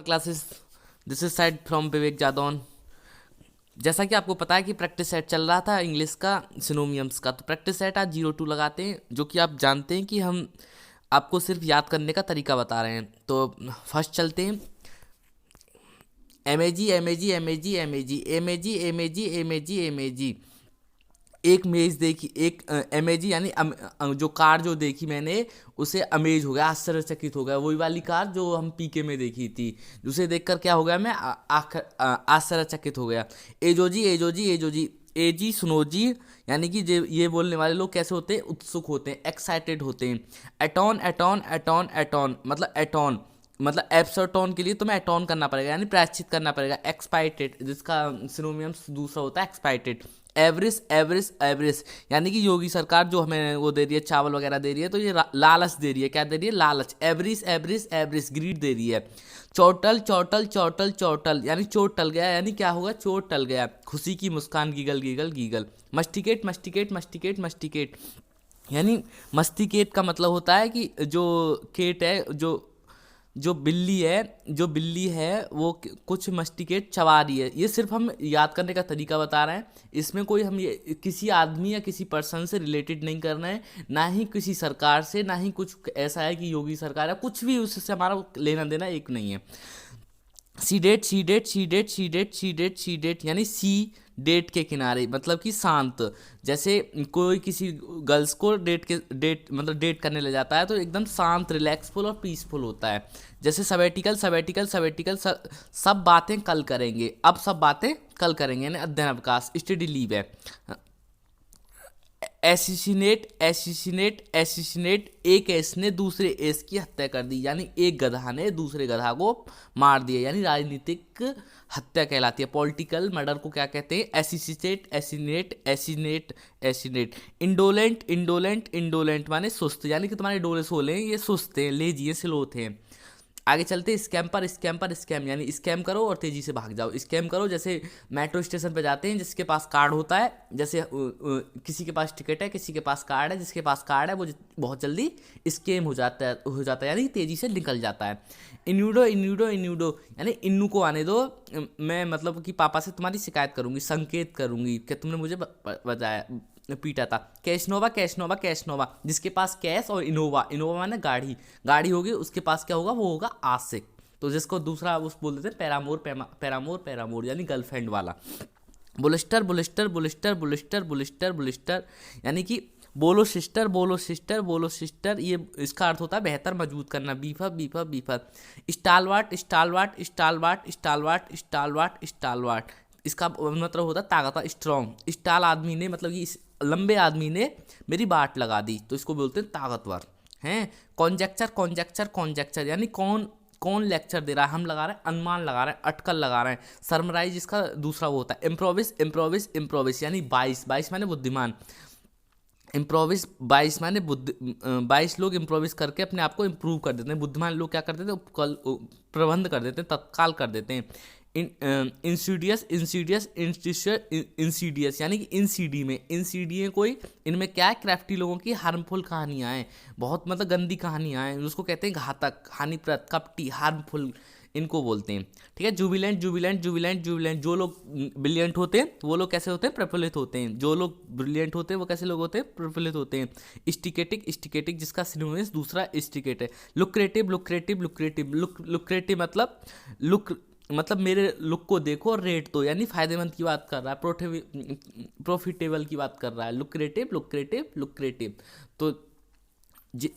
Classes. This is side from Vivek Jadaun. जैसा कि आपको पता है कि प्रैक्टिस सेट चल रहा था इंग्लिश का सिनोनियम्स का, तो प्रैक्टिस सेट आज 02 लगाते हैं, जो कि आप जानते हैं कि हम आपको सिर्फ याद करने का तरीका बता रहे हैं। तो फर्स्ट चलते हैं। M A G M A G M A G M A G M A G M A G M A G M A G एक मेज देखी, एक अमेजी यानी जो कार जो देखी मैंने उसे अमेज हो गया, आश्चर्यचकित हो गया। वही वाली कार जो हम पीके में देखी थी, उसे देखकर क्या हो गया, मैं आश्चर्यचकित हो गया। एजोजी एजोजी एजोजी एजी सुनोजी, यानी कि ये बोलने वाले लोग कैसे होते हैं, उत्सुक होते हैं, एक्साइटेड होते हैं। एटॉन एटॉन एटॉन एटॉन मतलब एटॉन मतलब एप्सोटोन के लिए तुम्हें एटॉन करना पड़ेगा, यानी प्रायश्चित करना पड़ेगा। एक्सपाइटेड, जिसका सिनोनियम दूसरा होता है एक्सपाइटेड। एवरेज एवरेज एवरेज, यानी कि योगी सरकार जो हमें वो दे रही है, चावल वगैरह दे रही है, तो ये लालच दे रही है। क्या दे रही है? लालच। एवरेज एवरेज एवरेज, ग्रीड दे रही है। चौटल चौटल चौटल चौटल, यानी चोट टल गया, यानी क्या होगा, चोट टल गया। खुशी की मुस्कान, गीगल गीगल गीगल। मस्टिकेट मस्टिकेट मस्टिकेट मस्टिकेट, यानी मस्तिकेट का मतलब होता है कि जो केट है, जो बिल्ली है वो कुछ मस्टिकेट चबा रही है। ये सिर्फ हम याद करने का तरीका बता रहे हैं, इसमें कोई हम ये किसी आदमी या किसी पर्सन से रिलेटेड नहीं कर रहे हैं, ना ही किसी सरकार से, ना ही कुछ ऐसा है कि योगी सरकार है, कुछ भी उससे हमारा लेना देना एक नहीं है। सी डेट सी डेट सी डेट सी डेट सी डेट सी डेट, यानी सी डेट के किनारे, मतलब कि शांत। जैसे कोई किसी गर्ल्स को डेट मतलब डेट करने ले जाता है, तो एकदम शांत, रिलैक्सफुल और पीसफुल होता है। जैसे सबेटिकल सबेटिकल सबेटिकल, सब बातें कल करेंगे, अब सब बातें कल करेंगे, यानी अध्ययन अवकाश, स्टडी लीव है। एसिसिनेट एसिसिनेट एसिसिनेट, एक एस ने दूसरे एस की हत्या कर दी, यानी एक गधा ने दूसरे गधा को मार दिया, यानी राजनीतिक हत्या कहलाती है। पॉलिटिकल मर्डर को क्या कहते हैं? एसिसिनेट एसिनेट एसिनेट एसिनेट। इंडोलेंट इंडोलेंट इंडोलेंट, माने सुस्त, यानी कि तुम्हारे डोले सोले हैं, ये सुस्त हैं, लेजी हैं, स्लो थे। आगे चलते, स्कैम पर स्कैम पर स्कैम, यानी स्कैम करो और तेजी से भाग जाओ। स्कैम करो, जैसे मेट्रो स्टेशन पे जाते हैं, जिसके पास कार्ड होता है, जैसे किसी के पास टिकट है, किसी के पास कार्ड है, जिसके पास कार्ड है वो बहुत जल्दी स्कैम हो जाता है, यानी तेजी से निकल जाता है। इन्यूडो इन्यूडो इन्यूडो, यानी इन्नू को आने दो, मैं मतलब कि पापा से तुम्हारी शिकायत करूंगी, संकेत करूंगी कि तुमने मुझे बताया, पीटा था। कैशनोवा कैशनोवा कैशनोवा, जिसके पास कैश और इनोवा, इनोवा माने गाड़ी, गाड़ी होगी, उसके पास क्या होगा, वो होगा आशिक। तो जिसको दूसरा उस बोल देते हैं पैरामोर, पैरामोर पैरामोर, यानी गर्लफ्रेंड वाला। बुलिस्टर बुलिस्टर बुलिस्टर बुलिस्टर बुलिस्टर बुलिस्टर, यानी कि बोलो सिस्टर बोलो सिस्टर बोलो सिस्टर, ये इसका अर्थ होता है बेहतर, मजबूत करना। बीफा बीफा बीफा। स्टालवाट स्टालवाट स्टालवाट स्टालवाट स्टालवाट स्टालवाट, इसका मतलब होता है ताकत, स्ट्रॉन्ग। स्टाल आदमी ने, मतलब कि इस लंबे आदमी ने मेरी बाट लगा दी, तो इसको बोलते हैं ताकतवर हैं। कॉन्जेक्चर कॉन्जेक्चर कॉन्जेक्चर, यानी कौन कौन लेक्चर दे रहा है, हम लगा रहे हैं अनुमान, लगा रहे हैं अटकल, लगा रहे हैं। सरमराइज, इसका दूसरा वो होता है इम्प्रोविस इम्प्रोविस इम्प्रोविस, यानी 22 22 माने बुद्धिमान। इम्प्रोविस 22 माने बुद्धि, 22 लोग इम्प्रोविस करके अपने आप को इम्प्रूव कर देते हैं। बुद्धिमान लोग क्या कर देते हैं, प्रबंध कर देते हैं, तत्काल कर देते हैं। इंसीडियस इंसीडियस इंसीडियस, यानी कि इंसीडी में, इंसीडी है कोई, इनमें क्या है, क्राफ्टी लोगों की हार्मफुल कहानियाँ हैं, बहुत मतलब गंदी कहानियाँ हैं, उसको कहते हैं घातक, हानिप्रद, कपटी, हार्मफुल, इनको बोलते हैं। ठीक है। जुबिलेंट जुबिलेंट जुबिलेंट जुबिलेंट, जो लोग ब्रिलियंट होते हैं वो लोग कैसे होते हैं, प्रफुल्लित होते हैं। जो लोग ब्रिलियंट होते हैं वो कैसे लोग होते हैं, प्रफुल्लित होते हैं। स्टिकेटिक स्टिकेटिक, जिसका सिनोनिमस दूसरा स्टिकेट है। लुक्रेटिव लुक्रेटिव लुक्रेटिव, लुक्रेटिव मतलब मेरे लुक को देखो और रेट दो, यानी फायदेमंद की बात कर रहा है, प्रॉफिटेबल की बात कर रहा है। लुक्रेटिव लुक्रेटिव लुक्रेटिव, तो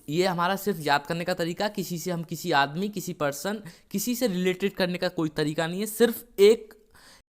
ये हमारा सिर्फ याद करने का तरीका, किसी से हम किसी आदमी, किसी पर्सन, किसी से रिलेटेड करने का कोई तरीका नहीं है, सिर्फ एक